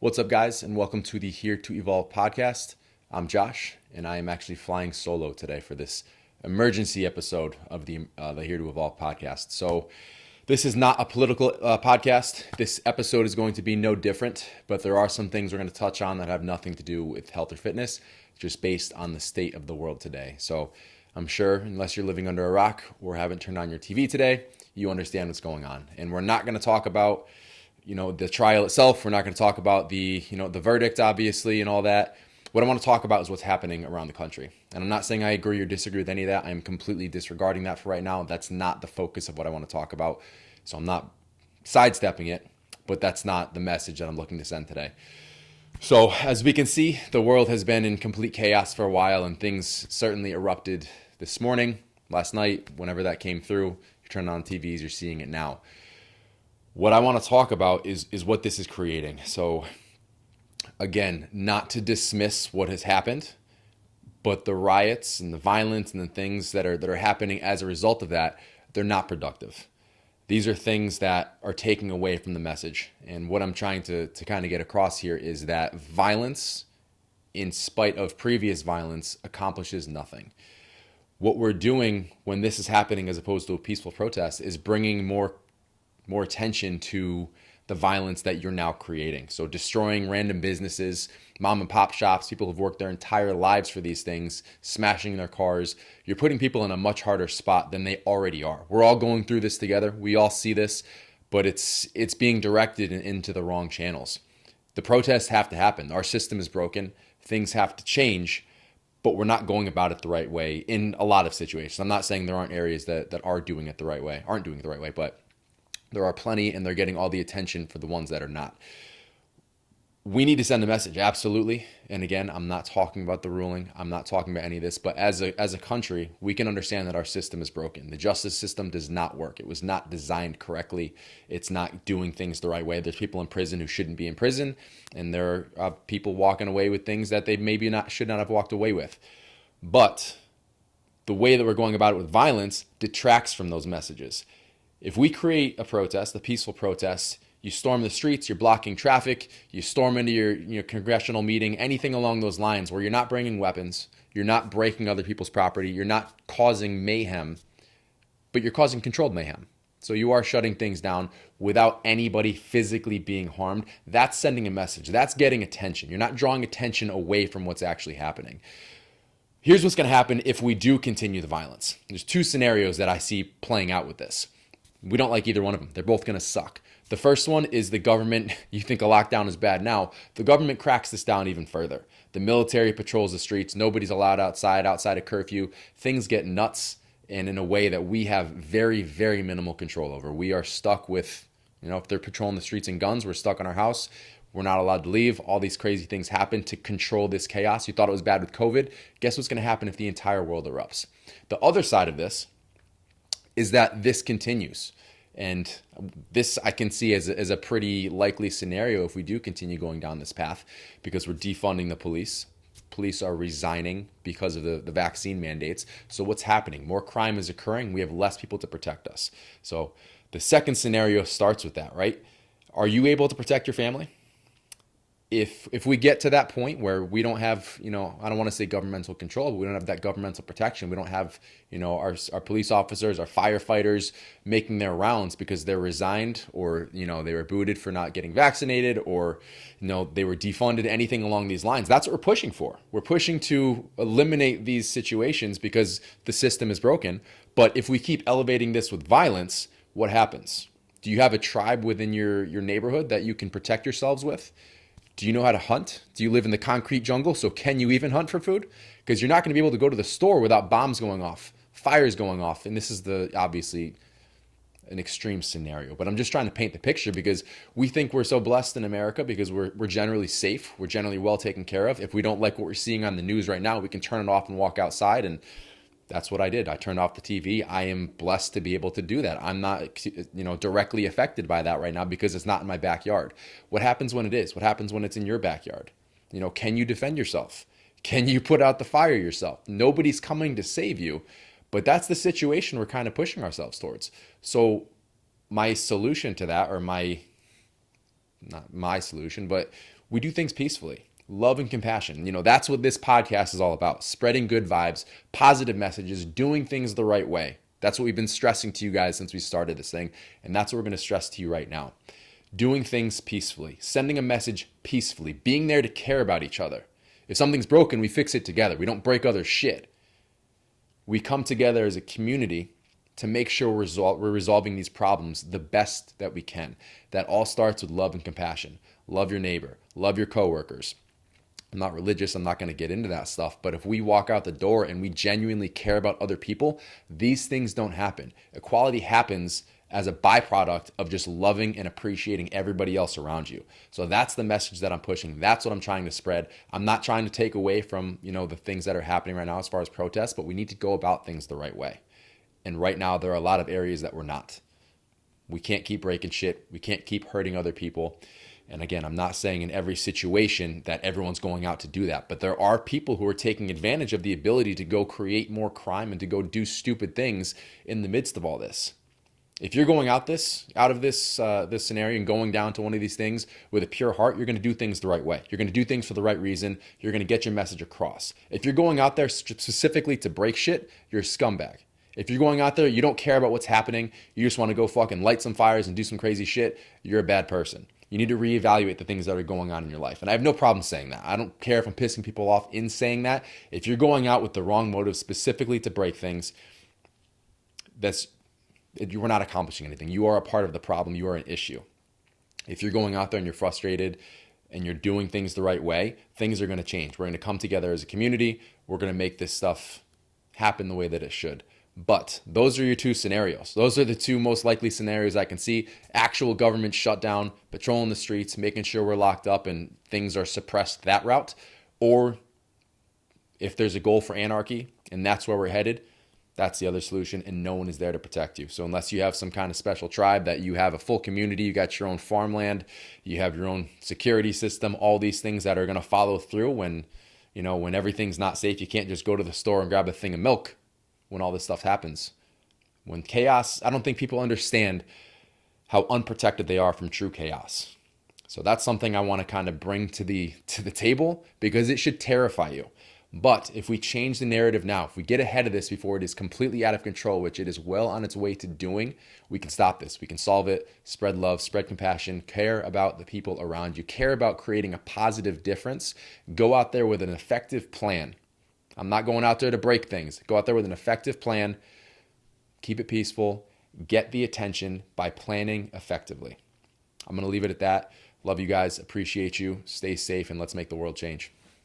What's up, guys, and welcome to the Here to Evolve podcast. I'm Josh, and I am actually flying solo today for this emergency episode of the Here to Evolve podcast. So, this is not a political podcast. This episode is going to be no different, but there are some things we're going to touch on that have nothing to do with health or fitness, just based on the state of the world today. So, I'm sure, unless you're living under a rock or haven't turned on your TV today, you understand what's going on. And we're not going to talk about the trial itself. We're not going to talk about the verdict, obviously, and all that. What I want to talk about is what's happening around the country. And I'm not saying I agree or disagree with any of that. I'm completely disregarding that for right now. That's not the focus of what I want to talk about. So I'm not sidestepping it, but that's not the message that I'm looking to send today. So as we can see, the world has been in complete chaos for a while, and things certainly erupted this morning, last night, whenever that came through. You turn on TVs, you're seeing it now. What I want to talk about is what this is creating. So again, not to dismiss what has happened, but the riots and the violence and the things that are happening as a result of that, they're not productive. These are things that are taking away from the message. And what I'm trying to kind of get across here is that violence, in spite of previous violence, accomplishes nothing. What we're doing when this is happening as opposed to a peaceful protest is bringing more attention to the violence that you're now creating. So destroying random businesses, mom and pop shops, people who've worked their entire lives for these things, smashing their cars. You're putting people in a much harder spot than they already are. We're all going through this together. We all see this, but it's being directed into the wrong channels. The protests have to happen. Our system is broken. Things have to change, but we're not going about it the right way in a lot of situations. I'm not saying there aren't areas that are doing it the right way, aren't doing it the right way, but there are plenty, and they're getting all the attention for the ones that are not. We need to send a message, absolutely. And again, I'm not talking about the ruling. I'm not talking about any of this. But as a country, we can understand that our system is broken. The justice system does not work. It was not designed correctly. It's not doing things the right way. There's people in prison who shouldn't be in prison, and there are people walking away with things that they maybe should not have walked away with. But the way that we're going about it with violence detracts from those messages. If we create a protest, a peaceful protest, you storm the streets, you're blocking traffic, you storm into your congressional meeting, anything along those lines where you're not bringing weapons, you're not breaking other people's property, you're not causing mayhem, but you're causing controlled mayhem. So you are shutting things down without anybody physically being harmed. That's sending a message. That's getting attention. You're not drawing attention away from what's actually happening. Here's what's going to happen if we do continue the violence. There's two scenarios that I see playing out with this. We don't like either one of them. They're both going to suck. The first one is the government. You think a lockdown is bad now. The government cracks this down even further. The military patrols the streets. Nobody's allowed outside of curfew. Things get nuts, and in a way that we have very, very minimal control over. We are stuck with, if they're patrolling the streets and guns, we're stuck in our house. We're not allowed to leave. All these crazy things happen to control this chaos. You thought it was bad with COVID. Guess what's going to happen if the entire world erupts? The other side of this is that this continues. And this I can see as a pretty likely scenario if we do continue going down this path, because we're defunding the police. Police are resigning because of the vaccine mandates. So what's happening? More crime is occurring. We have less people to protect us. So the second scenario starts with that, right? Are you able to protect your family? If we get to that point where we don't have, I don't want to say governmental control, but we don't have that governmental protection. We don't have, our police officers, our firefighters making their rounds because they're resigned, or, they were booted for not getting vaccinated, or, they were defunded, anything along these lines. That's what we're pushing for. We're pushing to eliminate these situations because the system is broken. But if we keep elevating this with violence, what happens? Do you have a tribe within your neighborhood that you can protect yourselves with? Do you know how to hunt? Do you live in the concrete jungle? So can you even hunt for food? Because you're not going to be able to go to the store without bombs going off, fires going off. And this is obviously an extreme scenario, but I'm just trying to paint the picture because we think we're so blessed in America because we're generally safe. We're generally well taken care of. If we don't like what we're seeing on the news right now, we can turn it off and walk outside, and that's what I did. I turned off the TV. I am blessed to be able to do that. I'm not, directly affected by that right now because it's not in my backyard. What happens when it is? What happens when it's in your backyard? Can you defend yourself? Can you put out the fire yourself? Nobody's coming to save you, but that's the situation we're kind of pushing ourselves towards. So my solution to that, or not my solution, but We do things peacefully. Love and compassion. That's what this podcast is all about. Spreading good vibes, positive messages, doing things the right way. That's what we've been stressing to you guys since we started this thing. And that's what we're going to stress to you right now. Doing things peacefully, sending a message peacefully, being there to care about each other. If something's broken, we fix it together. We don't break other shit. We come together as a community to make sure we're resolving these problems the best that we can. That all starts with love and compassion. Love your neighbor, love your coworkers. I'm not religious, I'm not going to get into that stuff, but if we walk out the door and we genuinely care about other people, these things don't happen. Equality happens as a byproduct of just loving and appreciating everybody else around you. So that's the message that I'm pushing. That's what I'm trying to spread. I'm not trying to take away from, the things that are happening right now as far as protests, but we need to go about things the right way. And right now there are a lot of areas that we're not. We can't keep breaking shit. We can't keep hurting other people. And again, I'm not saying in every situation that everyone's going out to do that, but there are people who are taking advantage of the ability to go create more crime and to go do stupid things in the midst of all this. If you're going out of this scenario and going down to one of these things with a pure heart, you're going to do things the right way. You're going to do things for the right reason. You're going to get your message across. If you're going out there specifically to break shit, you're a scumbag. If you're going out there, you don't care about what's happening, you just want to go fucking light some fires and do some crazy shit, you're a bad person. You need to reevaluate the things that are going on in your life. And I have no problem saying that. I don't care if I'm pissing people off in saying that. If you're going out with the wrong motive specifically to break things, you are not accomplishing anything. You are a part of the problem. You are an issue. If you're going out there and you're frustrated and you're doing things the right way, things are going to change. We're going to come together as a community. We're going to make this stuff happen the way that it should. But those are your two scenarios. Those are the two most likely scenarios I can see. Actual government shutdown, patrolling the streets, making sure we're locked up and things are suppressed that route. Or if there's a goal for anarchy and that's where we're headed, that's the other solution, and no one is there to protect you. So unless you have some kind of special tribe, that you have a full community, you got your own farmland, you have your own security system, all these things that are going to follow through when everything's not safe. You can't just go to the store and grab a thing of milk when all this stuff happens. When chaos, I don't think people understand how unprotected they are from true chaos. So that's something I want to kind of bring to the table, because it should terrify you. But if we change the narrative now, if we get ahead of this before it is completely out of control, which it is well on its way to doing, we can stop this. We can solve it, spread love, spread compassion, care about the people around you, care about creating a positive difference. Go out there with an effective plan. I'm not going out there to break things. Go out there with an effective plan. Keep it peaceful. Get the attention by planning effectively. I'm going to leave it at that. Love you guys. Appreciate you. Stay safe, and let's make the world change.